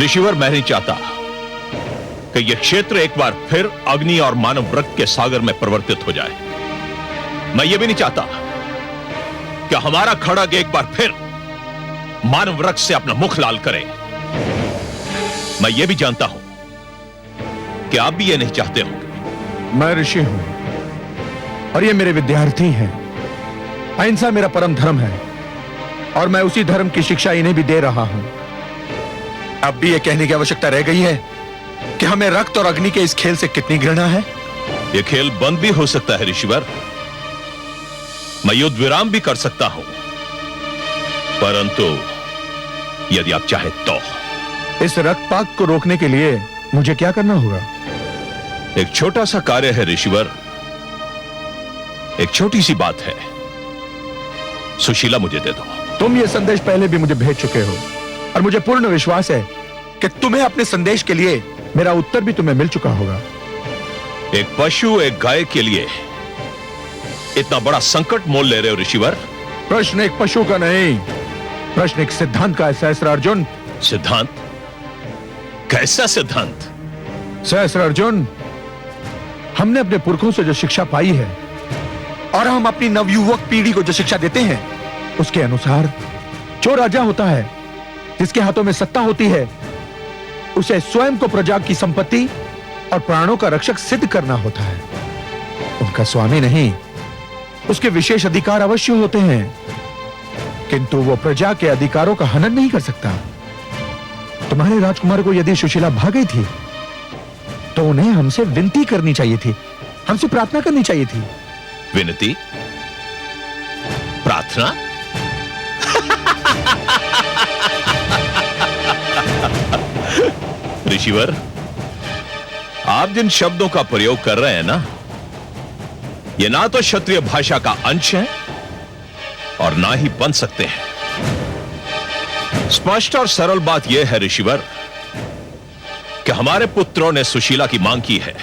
ऋषिवर, मैं नहीं चाहता कि यह क्षेत्र एक बार फिर अग्नि और मानव वृक्ष के सागर में परिवर्तित हो जाए। मैं यह भी नहीं चाहता कि हमारा खड़ग एक बार फिर मानव वृक्ष से अपना मुख लाल करे। मैं यह भी जानता हूं कि आप भी यह नहीं चाहते होंगे। मैं ऋषि हूं और ये मेरे विद्यार्थी हैं। अहिंसा मेरा परम धर्म है और मैं उसी धर्म की शिक्षा इन्हें भी दे रहा हूं। अब भी यह कहने की आवश्यकता रह गई है कि हमें रक्त और अग्नि के इस खेल से कितनी घृणा है। यह खेल बंद भी हो सकता है ऋषिवर। मैं युद्ध विराम भी कर सकता हूं, परंतु यदि आप चाहे तो। इस रक्तपात को रोकने के लिए मुझे क्या करना होगा? एक छोटा सा कार्य है ऋषिवर, एक छोटी सी बात है। सुशीला मुझे दे दो। तुम ये संदेश पहले भी मुझे भेज चुके हो और मुझे पूर्ण विश्वास है कि तुम्हें अपने संदेश के लिए मेरा उत्तर भी तुम्हें मिल चुका होगा। एक पशु एक गाय के लिए इतना बड़ा संकट मोल ले रहे हो ऋषिवर? प्रश्न एक पशु का नहीं, प्रश्न एक सिद्धांत का है सहस्त्रार्जुन। सिद्धांत? कैसा सिद्धांत? सहस्त्रार्जुन, हमने अपने पुरखों से जो शिक्षा पाई है और हम अपनी नवयुवक पीढ़ी को जो शिक्षा देते हैं उसके अनुसार जो राजा होता है, जिसके हाथों में सत्ता होती है, उसे स्वयं को प्रजा की संपत्ति और प्राणों का रक्षक सिद्ध करना होता है। उनका स्वामी नहीं, उसके विशेष अधिकार अवश्य होते हैं, किंतु वो प्रजा के अधिकारों का हनन नहीं कर सकता। तुम्हारे राजकुमार को यदि सुशीला भाग गई थी तो उन्हें हमसे विनती करनी चाहिए थी, हमसे प्रार्थना करनी चाहिए थी। विनती? प्रार्थना? ऋषिवर, आप जिन शब्दों का प्रयोग कर रहे हैं ना, ये ना तो क्षत्रिय भाषा का अंश है और ना ही बन सकते हैं। स्पष्ट और सरल बात यह है ऋषिवर कि हमारे पुत्रों ने सुशीला की मांग की है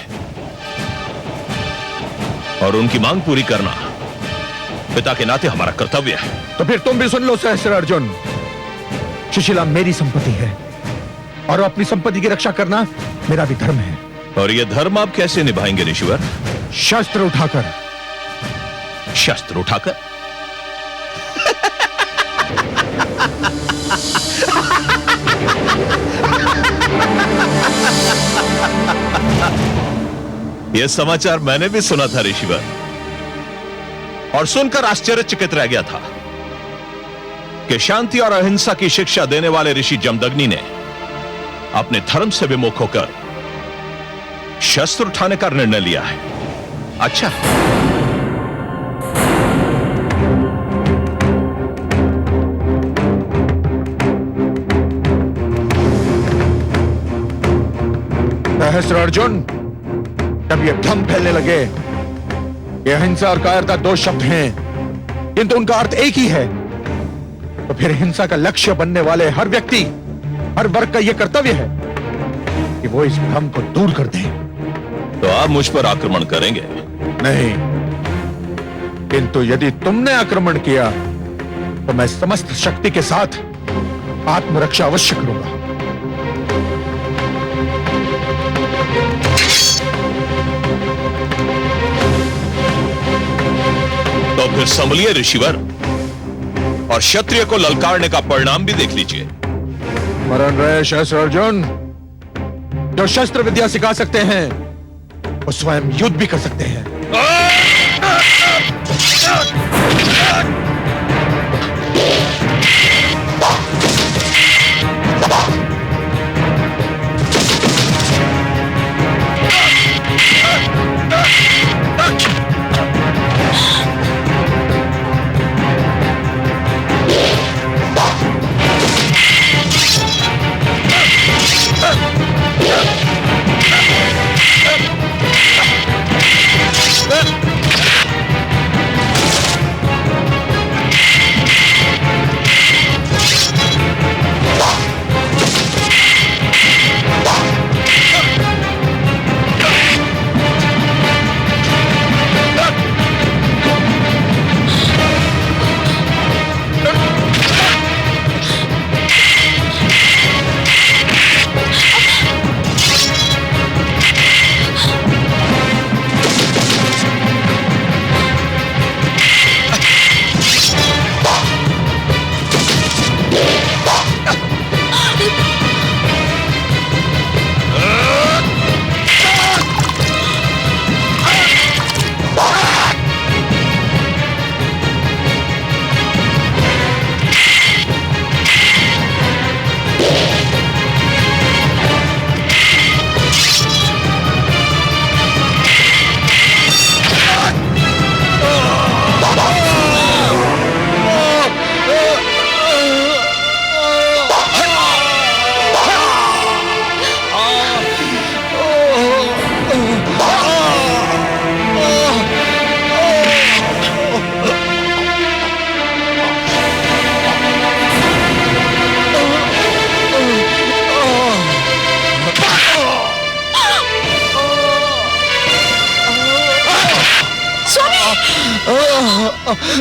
और उनकी मांग पूरी करना पिता के नाते हमारा कर्तव्य है। तो फिर तुम भी सुन लो सहस्त्रार्जुन, सुशीला मेरी संपत्ति है और अपनी संपत्ति की रक्षा करना मेरा भी धर्म है। और यह धर्म आप कैसे निभाएंगे ऋषिवर? शस्त्र उठाकर। शस्त्र उठाकर? यह समाचार मैंने भी सुना था ऋषिवर, और सुनकर आश्चर्यचकित रह गया था कि शांति और अहिंसा की शिक्षा देने वाले ऋषि जमदग्नि ने अपने धर्म से विमुख होकर शस्त्र उठाने का निर्णय लिया है। अच्छा, सहस्त्रार्जुन, जब ये भ्रम फैलने लगे ये अहिंसा और कायरता दो शब्द हैं किंतु उनका अर्थ एक ही है, तो फिर हिंसा का लक्ष्य बनने वाले हर व्यक्ति, हर वर्ग का यह कर्तव्य है कि वो इस भ्रम को दूर कर दे। तो आप मुझ पर आक्रमण करेंगे? नहीं, किंतु यदि तुमने आक्रमण किया तो मैं समस्त शक्ति के साथ आत्मरक्षा अवश्य करूंगा। तो फिर संभलिए ऋषिवर, और क्षत्रिय को ललकारने का परिणाम भी देख लीजिए। स्मरण रहे सहस्त्रार्जुन, जो शस्त्र विद्या सिखा सकते हैं वो स्वयं युद्ध भी कर सकते हैं।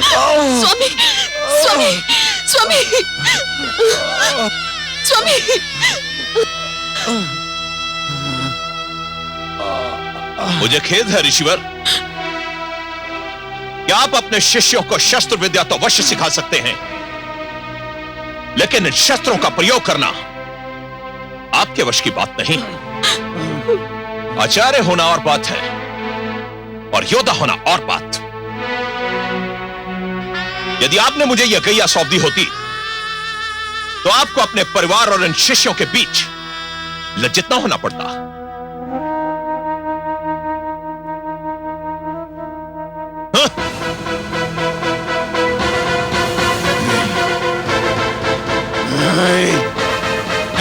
स्वामी स्वामी स्वामी स्वामी मुझे खेद है ऋषिवर कि आप अपने शिष्यों को शस्त्र विद्या तो अवश्य सिखा सकते हैं, लेकिन इन शस्त्रों का प्रयोग करना आपके वश की बात नहीं। आचार्य होना और बात है और योद्धा होना और बात। यदि आपने मुझे यह गैया सौंप दी होती तो आपको अपने परिवार और इन शिष्यों के बीच लज्जित न होना पड़ता।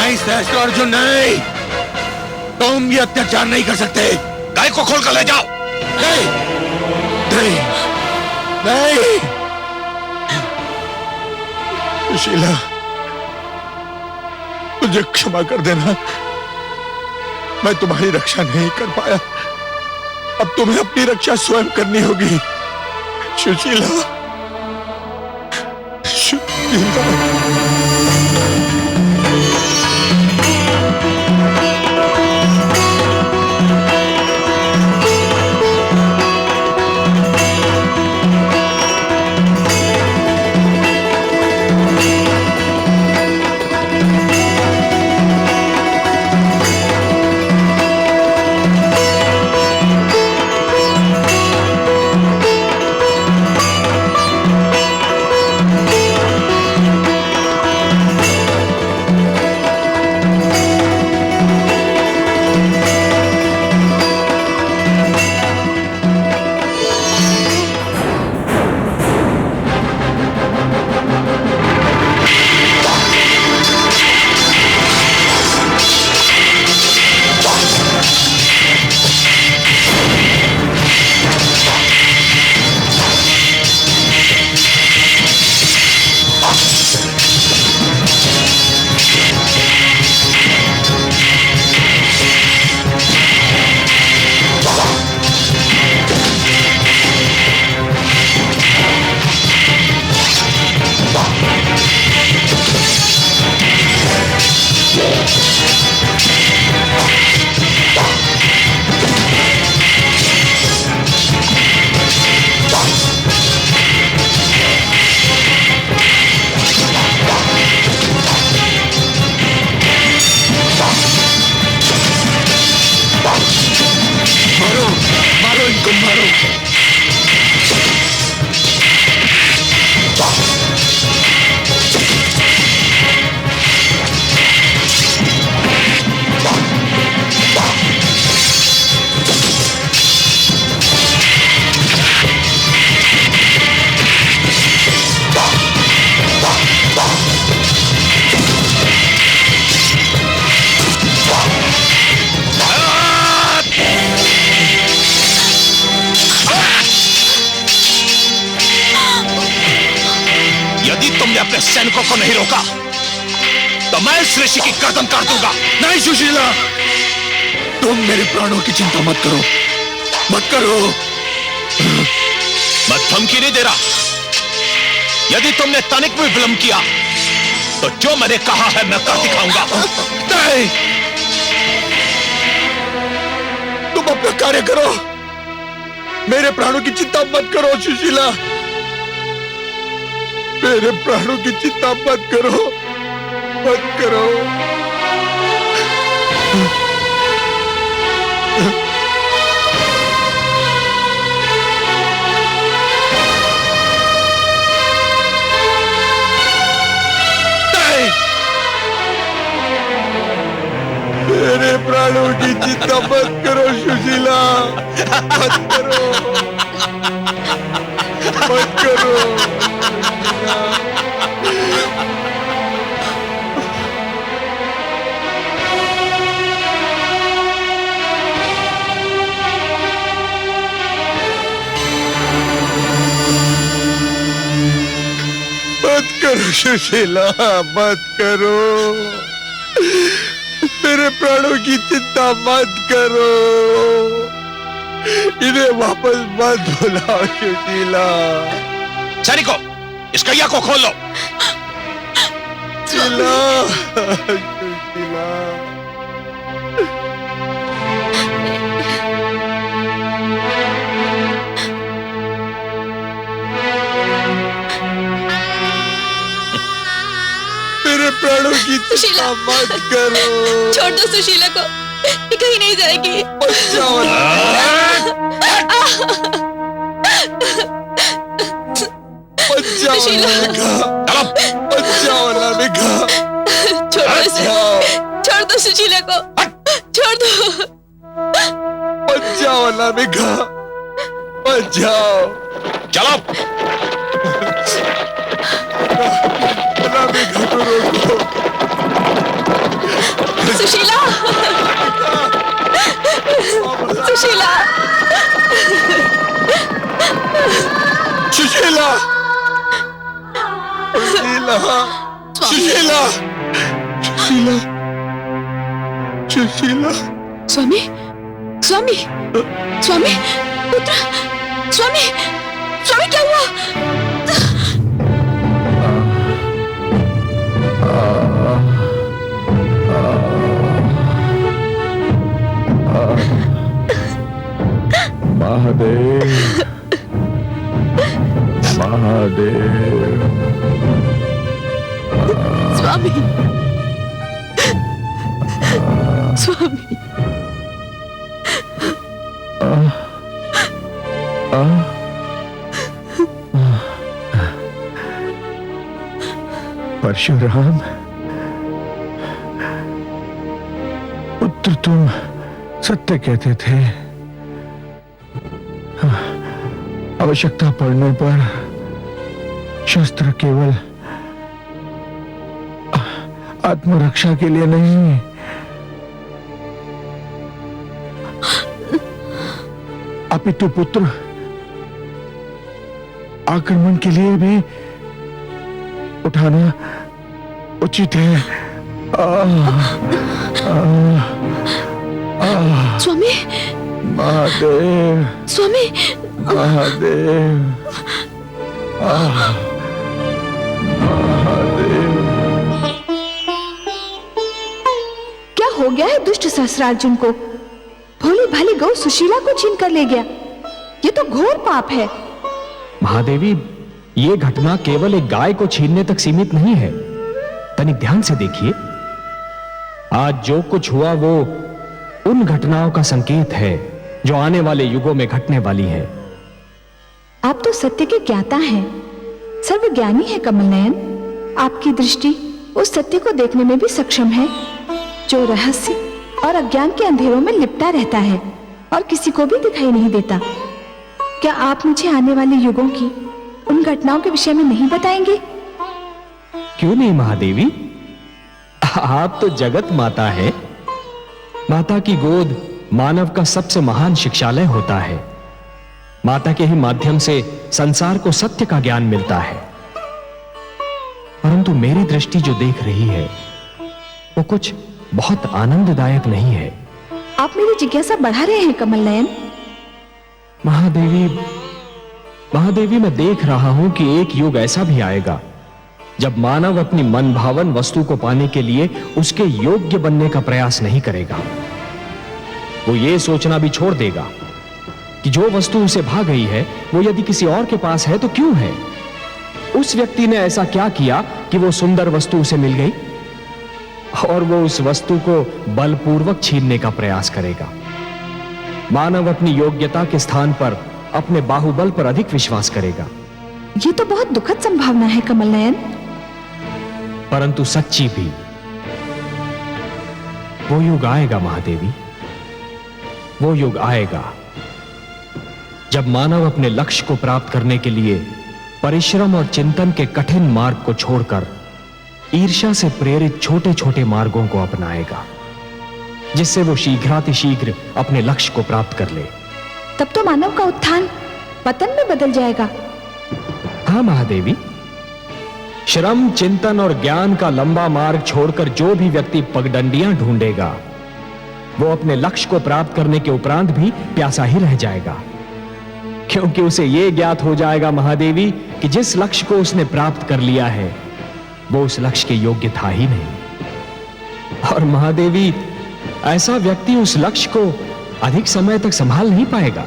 नहीं सहस्त्र अर्जुन, नहीं, तुम ये अत्याचार नहीं कर सकते। गाय को खोल कर ले जाओ। नहीं नहीं नहीं सुशीला, मुझे क्षमा कर देना, मैं तुम्हारी रक्षा नहीं कर पाया। अब तुम्हें अपनी रक्षा स्वयं करनी होगी। सुशीला, सुशीला। अपने सैनिकों को नहीं रोका तो मैं इस ऋषि की गर्दन काट दूंगा। नहीं सुशीला, तुम मेरे प्राणों की चिंता मत करो, मत करो। मैं धमकी नहीं दे रहा। यदि तुमने तनिक भी विलंब किया तो जो मैंने कहा है मैं कर दिखाऊंगा। नहीं, तुम अपना कार्य करो, मेरे प्राणों की चिंता मत करो सुशीला, मेरे प्राणों की चिंता मत करो, मत करो। मेरे प्राणों की चिंता मत करो सुशीला, मत करो, मत करो। मत करो सुशीला, मत करो, मेरे प्राणों की चिंता मत करो, इन्हें वापस मत बुलाओ सुशीला, सैनिकों, इस कैया को खोल लो। सुशीला, मेरे प्राणों की चिंता मत करो। छोड़ दो सुशीला को, ये कहीं नहीं जाएगी। बचाओ अनामिका, बचाओ अनामिका। छोड़ दो सुशीला को, छोड़ दो। बचाओ अनामिका, बचाओ। चलो। अनामिका को रोको। सुशीला, सुशीला, सुशीला, सुशीला, सुशीला, सुशीला। स्वामी, स्वामी, स्वामी, पुत्र, स्वामी, स्वामी क्या हुआ? महादेव, महादेव। स्वामी, स्वामी। परशुराम, पुत्र तुम सत्य कहते थे। आवश्यकता पड़ने पर शस्त्र केवल आत्मरक्षा के लिए नहीं, अपितु पुत्र आक्रमण के लिए भी उठाना उचित है। स्वामी, महादेव, स्वामी, महादेव, महादेव। क्या हो गया है दुष्ट सहस्रार्जुन को? भोली भाली गौ सुशीला को छीन कर ले गया। ये तो घोर पाप है। महादेवी, ये घटना केवल एक गाय को छीनने तक सीमित नहीं है। तनिक ध्यान से देखिए, आज जो कुछ हुआ वो उन घटनाओं का संकेत है जो आने वाले युगों में घटने वाली है। आप तो सत्य के ज्ञाता हैं, सर्वज्ञानी है कमल नयन। आपकी दृष्टि उस सत्य को देखने में भी सक्षम है जो रहस्य और अज्ञान के अंधेरों में लिपटा रहता है और किसी को भी दिखाई नहीं देता। क्या आप मुझे आने वाले युगों की उन घटनाओं के विषय में नहीं बताएंगे? क्यों नहीं महादेवी, आप तो जगत माता है। माता की गोद मानव का सबसे महान शिक्षालय होता है। माता के ही माध्यम से संसार को सत्य का ज्ञान मिलता है। परंतु मेरी दृष्टि जो देख रही है वो कुछ बहुत आनंददायक नहीं है। आप मेरी जिज्ञासा बढ़ा रहे हैं कमल नयन। महादेवी, मैं देख रहा हूं कि एक युग ऐसा भी आएगा जब मानव अपनी मन भावन वस्तु को पाने के लिए उसके योग्य बनने का प्रयास नहीं करेगा। वो ये सोचना भी छोड़ देगा कि जो वस्तु उसे भा गई है वो यदि किसी और के पास है तो क्यों है। उस व्यक्ति ने ऐसा क्या किया कि वो सुंदर वस्तु उसे मिल गई, और वो उस वस्तु को बलपूर्वक छीनने का प्रयास करेगा। मानव अपनी योग्यता के स्थान पर अपने बाहुबल पर अधिक विश्वास करेगा। ये तो बहुत दुखद संभावना है कमल नयन। परंतु सच्ची भी। वो युग आएगा महादेवी, वो युग आएगा जब मानव अपने लक्ष्य को प्राप्त करने के लिए परिश्रम और चिंतन के कठिन मार्ग को छोड़कर ईर्ष्या से प्रेरित छोटे छोटे मार्गों को अपनाएगा, जिससे वो शीघ्रातिशीघ्र अपने लक्ष्य को प्राप्त कर ले। तब तो मानव का उत्थान पतन में बदल जाएगा। हाँ महादेवी, श्रम, चिंतन और ज्ञान का लंबा मार्ग छोड़कर जो भी व्यक्ति पगडंडियां ढूंढेगा वो अपने लक्ष्य को प्राप्त करने के उपरांत भी प्यासा ही रह जाएगा। क्योंकि उसे यह ज्ञात हो जाएगा महादेवी कि जिस लक्ष्य को उसने प्राप्त कर लिया है वो उस लक्ष्य के योग्य था ही नहीं। और महादेवी, ऐसा व्यक्ति उस लक्ष्य को अधिक समय तक संभाल नहीं पाएगा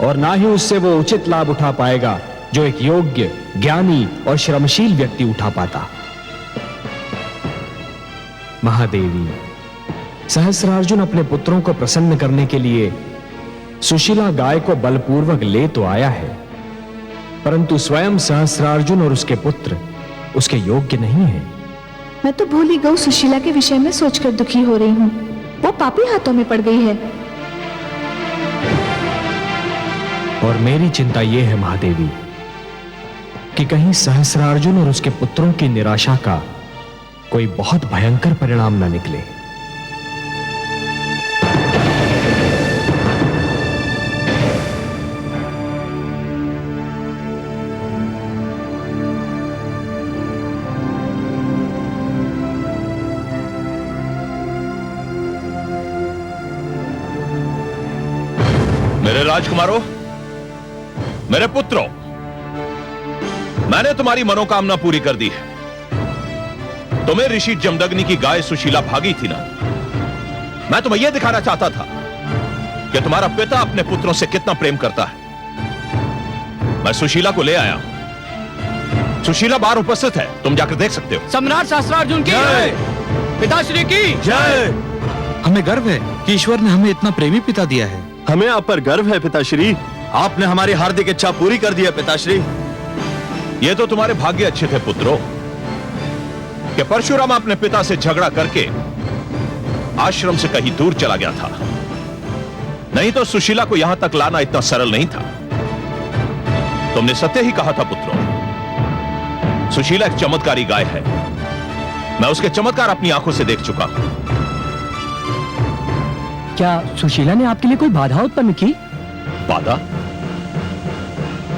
और ना ही उससे वो उचित लाभ उठा पाएगा जो एक योग्य, ज्ञानी और श्रमशील व्यक्ति उठा पाता। महादेवी, सहस्रार्जुन अपने पुत्रों को प्रसन्न करने के लिए सुशीला गाय को बलपूर्वक ले तो आया है, परंतु स्वयं सहस्रार्जुन और उसके पुत्र उसके योग्य नहीं है। मैं तो भूली गऊ सुशीला के विषय में सोचकर दुखी हो रही हूँ। वो पापी हाथों में पड़ गई है। और मेरी चिंता यह है महादेवी कि कहीं सहस्रार्जुन और उसके पुत्रों की निराशा का कोई बहुत भयंकर परिणाम न निकले। मेरे राजकुमारों, मेरे पुत्रों, मैंने तुम्हारी मनोकामना पूरी कर दी है। तुम्हें ऋषि जमदग्नि की गाय सुशीला भागी थी ना? मैं तुम्हें यह दिखाना चाहता था कि तुम्हारा पिता अपने पुत्रों से कितना प्रेम करता है। मैं सुशीला को ले आया हूं। सुशीला बाहर उपस्थित है, तुम जाकर देख सकते हो। सम्राट सहस्रार्जुन की जय, पिताश्री की जय। हमें गर्व है कि ईश्वर ने हमें इतना प्रेमी पिता दिया है। हमें आप पर गर्व है पिताश्री। आपने हमारी हार्दिक इच्छा पूरी कर दी है पिताश्री। ये तो तुम्हारे भाग्य अच्छे थे पुत्रों कि परशुराम अपने पिता से झगड़ा करके आश्रम से कहीं दूर चला गया था, नहीं तो सुशीला को यहां तक लाना इतना सरल नहीं था। तुमने सत्य ही कहा था पुत्रों। सुशीला एक चमत्कारी गाय है। मैं उसके चमत्कार अपनी आंखों से देख चुका हूं। क्या सुशीला ने आपके लिए कोई बाधा उत्पन्न की? बाधा?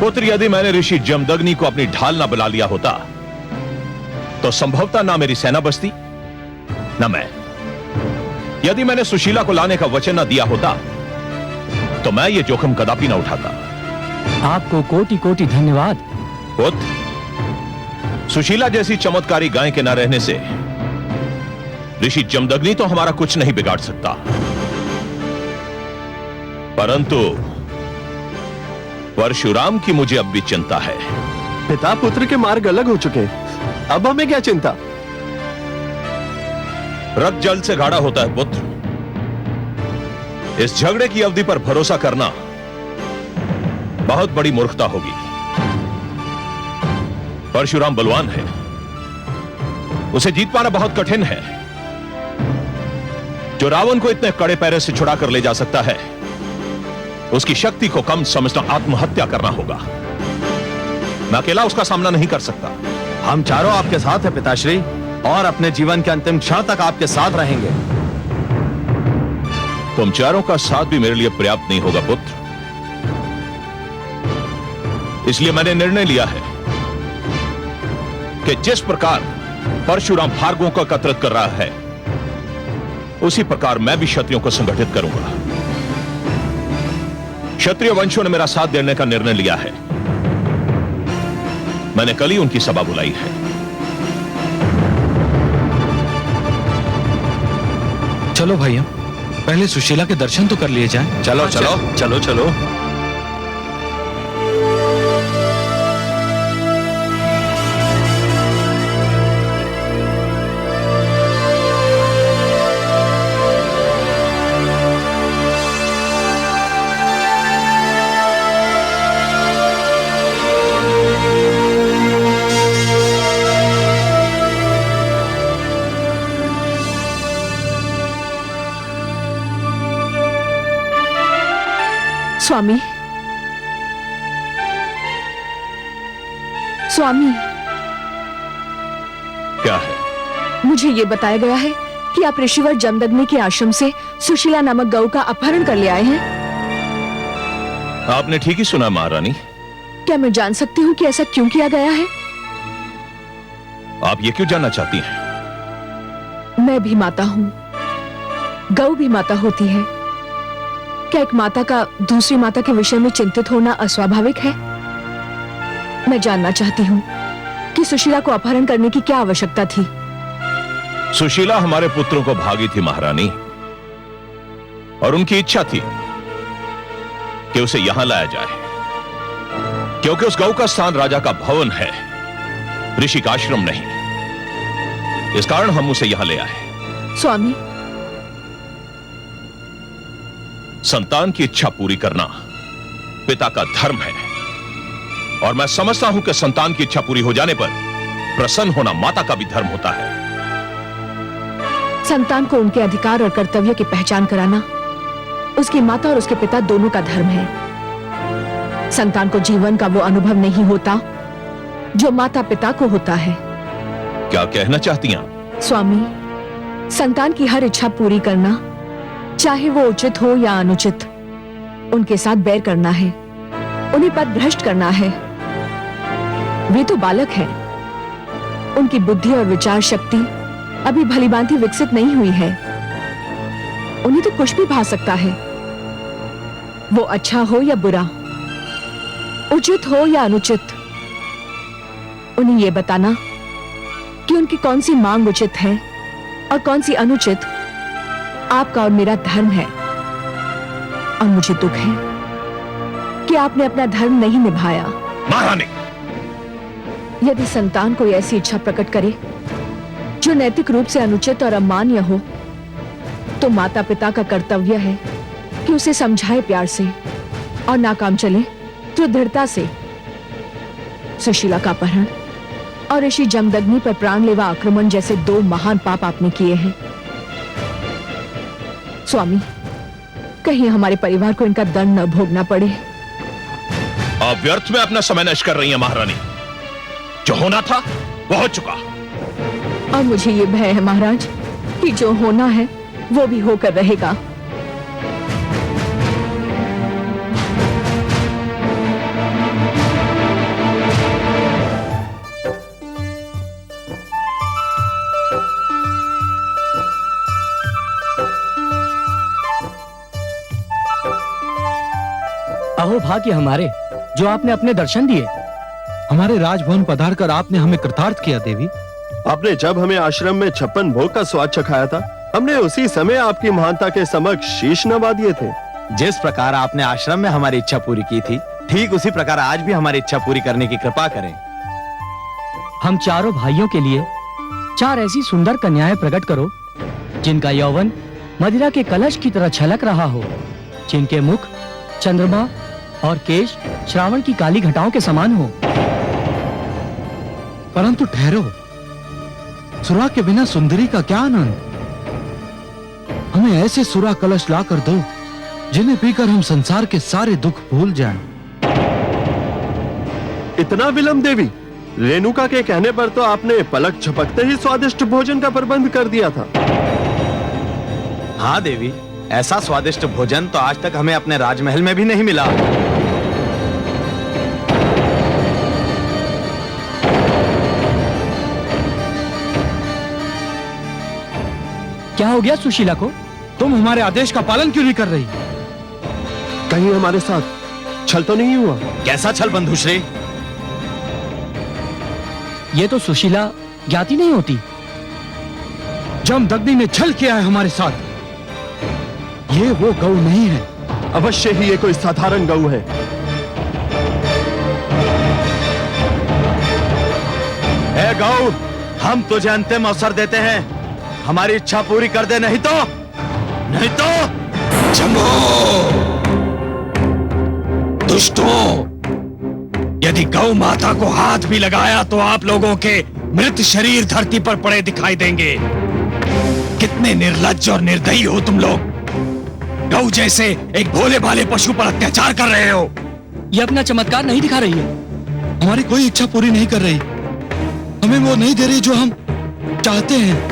पुत्र, यदि मैंने ऋषि जमदग्नि को अपनी ढाल ना बुला लिया होता तो संभवतः ना मेरी सेना बचती ना मैं। यदि मैंने सुशीला को लाने का वचन ना दिया होता तो मैं ये जोखिम कदापि ना उठाता। आपको कोटि कोटि धन्यवाद। पुत्र, सुशीला जैसी चमत्कारी गाय के न रहने से ऋषि जमदग्नि तो हमारा कुछ नहीं बिगाड़ सकता, परंतु परशुराम की मुझे अब भी चिंता है। पिता पुत्र के मार्ग अलग हो चुके, अब हमें क्या चिंता? रक्त जल से गाढ़ा होता है पुत्र। इस झगड़े की अवधि पर भरोसा करना बहुत बड़ी मूर्खता होगी। परशुराम बलवान है, उसे जीत पाना बहुत कठिन है। जो रावण को इतने कड़े पैरे से छुड़ा कर ले जा सकता है, उसकी शक्ति को कम समझना आत्महत्या करना होगा। मैं अकेला उसका सामना नहीं कर सकता। हम चारों आपके साथ हैं पिताश्री, और अपने जीवन के अंतिम क्षण तक आपके साथ रहेंगे। तुम चारों का साथ भी मेरे लिए पर्याप्त नहीं होगा पुत्र। इसलिए मैंने निर्णय लिया है कि जिस प्रकार परशुराम भार्गवों को एकत्रित कर रहा है, उसी प्रकार मैं भी क्षत्रियों को संगठित करूंगा। क्षत्रिय वंशों ने मेरा साथ देने का निर्णय लिया है। मैंने कल ही उनकी सभा बुलाई है। चलो भाइयों, पहले सुशीला के दर्शन तो कर लिए जाएं। चलो चलो चलो चलो। स्वामी, स्वामी, क्या है? मुझे ये बताया गया है कि आप ऋषिवर जमदग्नि के आश्रम से सुशीला नामक गऊ का अपहरण कर ले आए हैं। आपने ठीक ही सुना महारानी। क्या मैं जान सकती हूँ कि ऐसा क्यों किया गया है? आप ये क्यों जानना चाहती हैं? मैं भी माता हूँ, गऊ भी माता होती है। क्या एक माता का दूसरी माता के विषय में चिंतित होना अस्वाभाविक है? मैं जानना चाहती हूँ कि सुशीला को अपहरण करने की क्या आवश्यकता थी। सुशीला हमारे पुत्रों को भागी थी महारानी, और उनकी इच्छा थी कि उसे यहां लाया जाए, क्योंकि उस गौ का स्थान राजा का भवन है, ऋषि का आश्रम नहीं। इस कारण हम उसे यहां ले आए। स्वामी, संतान की इच्छा पूरी करना पिता का धर्म है, और मैं समझता हूं कि संतान की इच्छा पूरी हो जाने पर प्रसन्न होना माता का भी धर्म होता है। संतान को उनके अधिकार और कर्तव्य की पहचान कराना उसकी माता और उसके पिता दोनों का धर्म है। संतान को जीवन का वो अनुभव नहीं होता जो माता पिता को होता है। क्या कहना चाहती हैं? स्वामी, संतान की हर इच्छा पूरी करना, चाहे वो उचित हो या अनुचित, उनके साथ बैर करना है, उन्हें पथभ्रष्ट करना है। वे तो बालक हैं, उनकी बुद्धि और विचार शक्ति अभी भलीभांति विकसित नहीं हुई है। उन्हें तो कुछ भी भा सकता है, वो अच्छा हो या बुरा, उचित हो या अनुचित। उन्हें यह बताना कि उनकी कौन सी मांग उचित है और कौन सी अनुचित आपका और मेरा धर्म है। और मुझे दुख है कि आपने अपना धर्म नहीं निभाया। महारानी, यदि संतान कोई ऐसी इच्छा प्रकट करे जो नैतिक रूप से अनुचित और अमान्य हो, तो माता पिता का कर्तव्य है कि उसे समझाए प्यार से, और नाकाम चले तो दृढ़ता से। सुशीला का अपहरण और ऋषि जमदग्नि पर प्राणलेवा आक्रमण जैसे दो महान पाप आपने किए हैं। स्वामी, कहीं हमारे परिवार को इनका दंड न भोगना पड़े। आप व्यर्थ में अपना समय नष्ट कर रही हैं महारानी। जो होना था वो हो चुका। और मुझे ये भय है महाराज कि जो होना है वो भी होकर रहेगा। अहो भाग्य हमारे जो आपने अपने दर्शन दिए। हमारे राजभवन पधार कर आपने हमें कृतार्थ किया देवी। आपने जब हमें आश्रम में 56 भोग का स्वाद चखाया था, हमने उसी समय आपकी महानता के समक्ष शीश नवा दिए थे। जिस प्रकार आपने आश्रम में हमारी इच्छा पूरी की थी, ठीक उसी प्रकार आज भी हमारी इच्छा पूरी करने की कृपा करें। हम चारों भाइयों के लिए 4 ऐसी सुंदर कन्याएं प्रकट करो जिनका यौवन मदिरा के कलश की तरह छलक रहा हो, जिनके मुख चंद्रमा और केश श्रावण की काली घटाओं के समान हो। परंतु ठहरो, सुरा के बिना सुंदरी का क्या आनंद। हमें ऐसे सुरा कलश ला कर दो जिन्हें पीकर हम संसार के सारे दुख भूल जाएं। इतना विलंब देवी? रेणुका के कहने पर तो आपने पलक झपकते ही स्वादिष्ट भोजन का प्रबंध कर दिया था। हाँ देवी, ऐसा स्वादिष्ट भोजन तो आज तक हमें अपने राजमहल में भी नहीं मिला। क्या हो गया सुशीला को? तुम हमारे आदेश का पालन क्यों नहीं कर रही? कहीं हमारे साथ छल तो नहीं हुआ? कैसा छल बंधुश्री? ये तो सुशीला ज्ञाति नहीं होती। जमदग्नि ने छल किया है हमारे साथ। ये वो गौ नहीं है। अवश्य ही ये कोई साधारण गऊ है। ए गौ, हम तुझे अंतिम अवसर देते हैं, हमारी इच्छा पूरी कर दे, नहीं तो जम्बो! दुष्टों! यदि गौ माता को हाथ भी लगाया तो आप लोगों के मृत शरीर धरती पर पड़े दिखाई देंगे। कितने निर्लज्ज और निर्दयी हो तुम लोग। गौ जैसे एक भोले भाले पशु पर अत्याचार कर रहे हो। ये अपना चमत्कार नहीं दिखा रही है। हमारी कोई इच्छा पूरी नहीं कर रही। हमें वो नहीं दे रही जो हम चाहते हैं।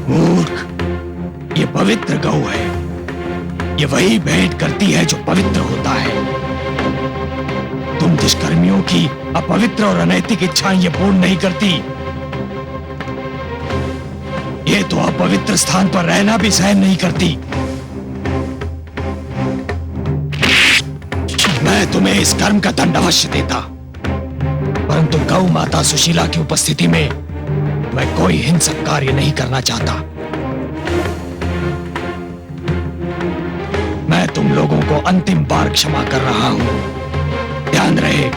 मूर्ख, ये पवित्र गौ है। ये वही भेंट करती है जो पवित्र होता है। तुम दुष्कर्मियों की अपवित्र और अनैतिक इच्छाएं ये पूर्ण नहीं करती। ये तो अपवित्र स्थान पर रहना भी सहन नहीं करती। मैं तुम्हें इस कर्म का दंड अवश्य देता, परंतु गौ माता सुशीला की उपस्थिति में मैं कोई हिंसक कार्य नहीं करना चाहता। मैं तुम लोगों को अंतिम बार क्षमा कर रहा हूं, ध्यान रहे।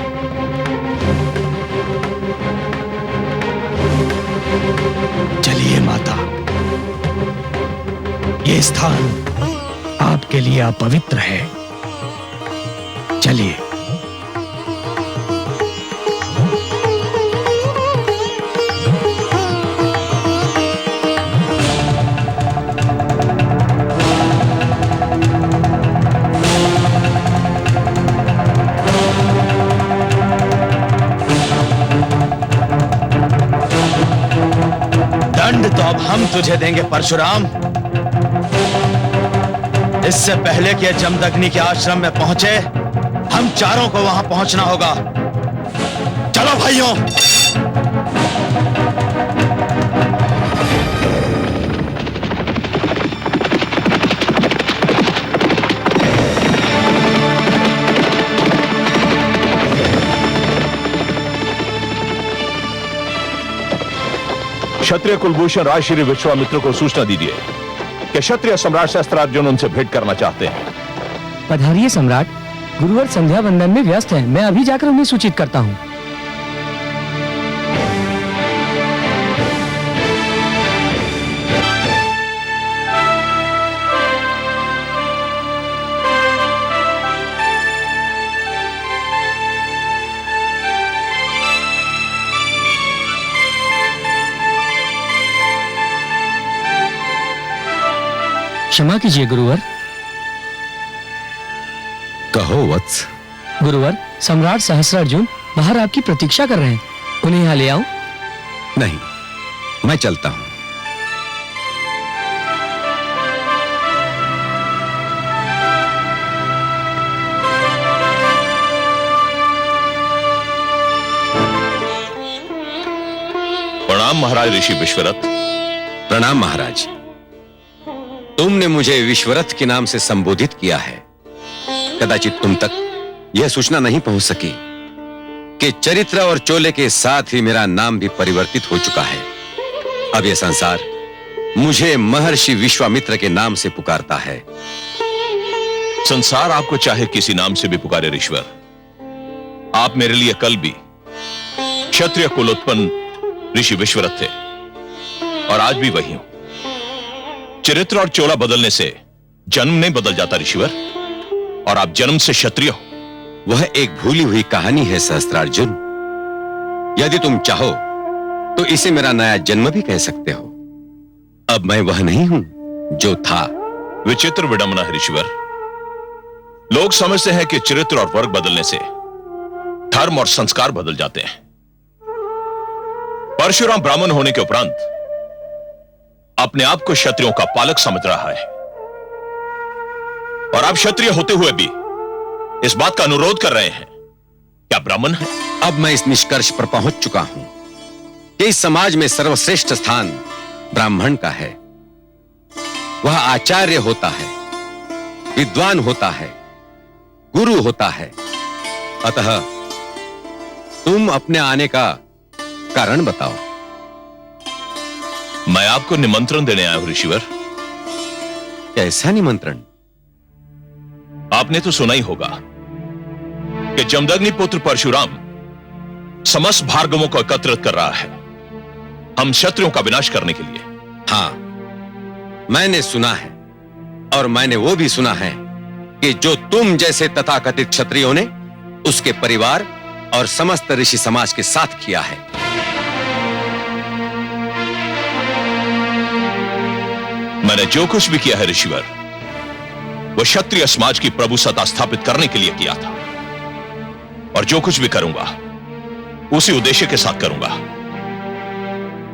चलिए माता, ये स्थान आपके लिए अपवित्र है। चलिए। दंड तो अब हम तुझे देंगे परशुराम। इससे पहले कि जमदग्नि के आश्रम में पहुंचे, हम चारों को वहां पहुंचना होगा। चलो भाइयों। क्षत्रिय कुलभूषण राज श्री विश्वामित्र को सूचना दीजिए कि क्षत्रिय सम्राट शस्त्रार्जुन उनसे भेंट करना चाहते हैं। पधारिए सम्राट, गुरुवर संध्या वंदन में व्यस्त हैं। मैं अभी जाकर उन्हें सूचित करता हूँ। क्षमा कीजिए गुरुवर। कहो वत्स। गुरुवर, सम्राट सहस्त्रार्जुन बाहर आपकी प्रतीक्षा कर रहे हैं। उन्हें यहाँ ले आओ। नहीं, मैं चलता हूं। प्रणाम महाराज ऋषि विश्वरथ। प्रणाम महाराज। तुमने मुझे विश्वरथ के नाम से संबोधित किया है। कदाचित तुम तक यह सूचना नहीं पहुंच सकी कि चरित्र और चोले के साथ ही मेरा नाम भी परिवर्तित हो चुका है। अब यह संसार मुझे महर्षि विश्वामित्र के नाम से पुकारता है। संसार आपको चाहे किसी नाम से भी पुकारे ऋषिवर, आप मेरे लिए कल भी क्षत्रिय कुलोत्पन्न ऋषि विश्वरथ थे और आज भी वही हूं। चरित्र और चोला बदलने से जन्म नहीं बदल जाता ऋषिवर, और आप जन्म से क्षत्रिय हो। वह एक भूली हुई कहानी है सहस्त्रार्जुन। यदि तुम चाहो तो इसे मेरा नया जन्म भी कह सकते हो। अब मैं वह नहीं हूं जो था। विचित्र विडंबना है ऋषिवर। लोग समझते हैं कि चरित्र और वर्ग बदलने से धर्म और संस्कार बदल जाते हैं। परशुराम ब्राह्मण होने के उपरांत अपने आप को क्षत्रियों का पालक समझ रहा है, और आप क्षत्रिय होते हुए भी इस बात का अनुरोध कर रहे हैं क्या ब्राह्मण है? अब मैं इस निष्कर्ष पर पहुंच चुका हूं कि इस समाज में सर्वश्रेष्ठ स्थान ब्राह्मण का है। वह आचार्य होता है, विद्वान होता है, गुरु होता है। अतः तुम अपने आने का कारण बताओ। मैं आपको निमंत्रण देने आया हूं ऋषिवर। कैसा निमंत्रण? आपने तो सुना ही होगा कि जमदग्नि पुत्र परशुराम समस्त भार्गवों को एकत्रित कर रहा है हम क्षत्रियों का विनाश करने के लिए। हां, मैंने सुना है, और मैंने वो भी सुना है कि जो तुम जैसे तथाकथित क्षत्रियों ने उसके परिवार और समस्त ऋषि समाज के साथ किया है। मैंने जो कुछ भी किया है ऋषिवर, वो क्षत्रिय समाज की प्रभुसत्ता स्थापित करने के लिए किया था, और जो कुछ भी करूंगा उसी उद्देश्य के साथ करूंगा।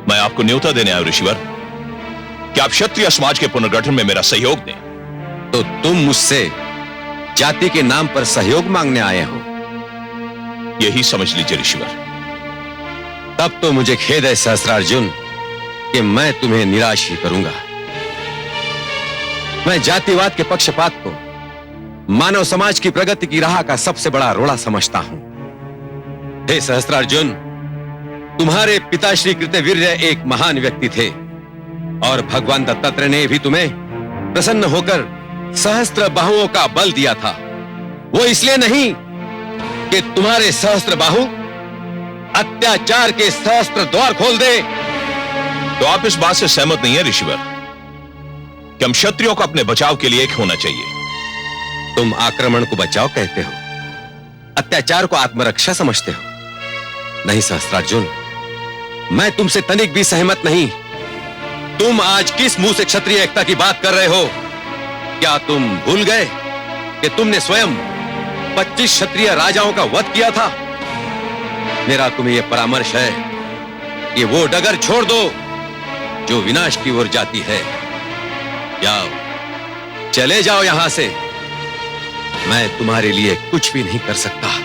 मैं आपको न्योता देने आया ऋषिवर कि आप क्षत्रिय समाज के पुनर्गठन में मेरा सहयोग दें। तो तुम मुझसे जाति के नाम पर सहयोग मांगने आए हो? यही समझ लीजिए ऋषिवर। तब तो मुझे खेद है सहस्त्रार्जुन कि कि मैं तुम्हें निराश ही करूंगा। मैं जातिवाद के पक्षपात को मानव समाज की प्रगति की राह का सबसे बड़ा रोड़ा समझता हूं। हे सहस्त्रार्जुन, तुम्हारे पिता श्री कृतवीर्य एक महान व्यक्ति थे और भगवान दत्तात्रेय ने भी तुम्हें प्रसन्न होकर सहस्त्र बाहुओं का बल दिया था। वो इसलिए नहीं कि तुम्हारे सहस्त्र बाहु अत्याचार के सहस्त्र द्वार खोल दे। तो आप इस बात से सहमत नहीं है ऋषिवर कि हम क्षत्रियों को अपने बचाव के लिए एक होना चाहिए? तुम आक्रमण को बचाव कहते हो, अत्याचार को आत्मरक्षा समझते हो। नहीं सहस्त्रार्जुन, मैं तुमसे तनिक भी सहमत नहीं। तुम आज किस मुंह से क्षत्रिय एकता की बात कर रहे हो? क्या तुम भूल गए कि तुमने स्वयं 25 क्षत्रिय राजाओं का वध किया था? मेरा तुम्हें यह परामर्श है कि वो डगर छोड़ दो जो विनाश की ओर जाती है। जाओ, चले जाओ यहां से। मैं तुम्हारे लिए कुछ भी नहीं कर सकता।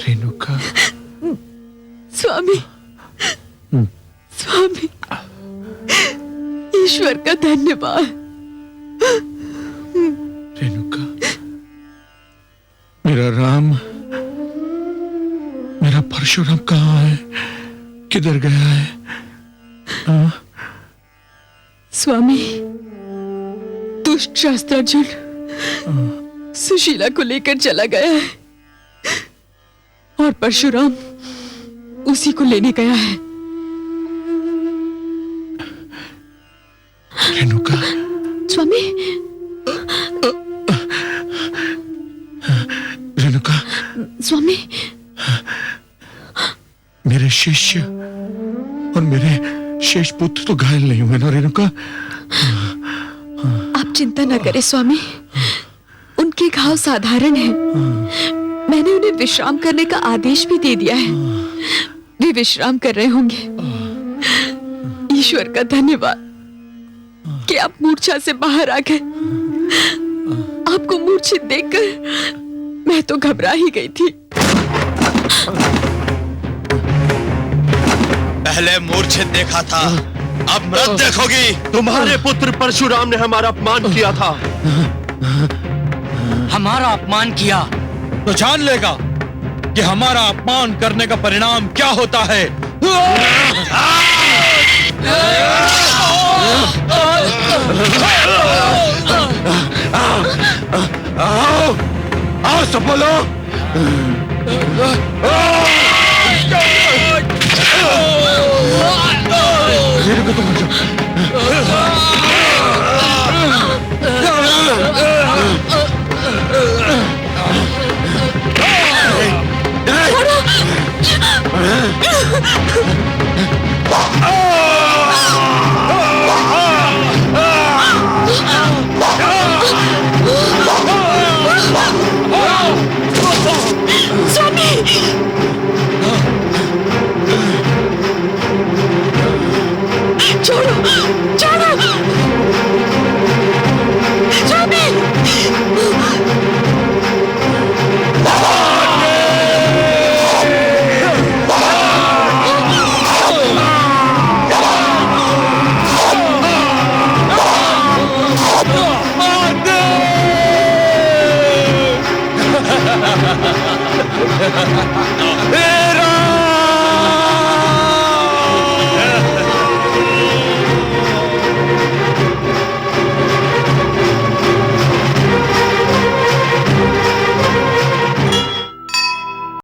रेणुका, स्वामी, स्वामी, ईश्वर का धन्यवाद। रेणुका, मेरा राम, मेरा परशुराम कहाँ है? किधर गया है? स्वामी, दुष्ट शास्त्रार्जुन सुशीला को लेकर चला गया है और परशुराम उसी को लेने गया है। रेणुका, स्वामी, रेणुका, स्वामी, मेरे शिष्य और मेरे शेष पुत्र तो घायल नहीं हुए ना रेणुका? आप चिंता न करें स्वामी, उनके घाव साधारण हैं। मैंने उन्हें विश्राम करने का आदेश भी दे दिया है। वे विश्राम कर रहे होंगे। ईश्वर का धन्यवाद कि आप मूर्छा से बाहर आ गए। आपको मूर्छित देखकर मैं तो घबरा ही गई थी। पहले मूर्छित देखा था, अब मृत देखोगी। तुम्हारे पुत्र परशुराम ने हमारा अपमान किया था। हमारा अपमान किया तो जान लेगा कि हमारा अपमान करने का परिणाम क्या होता है। आओ, आओ सब बोलो। रेणुका, तुम छोड़ो, छोड़ो, स्वामी। Ha ha ha!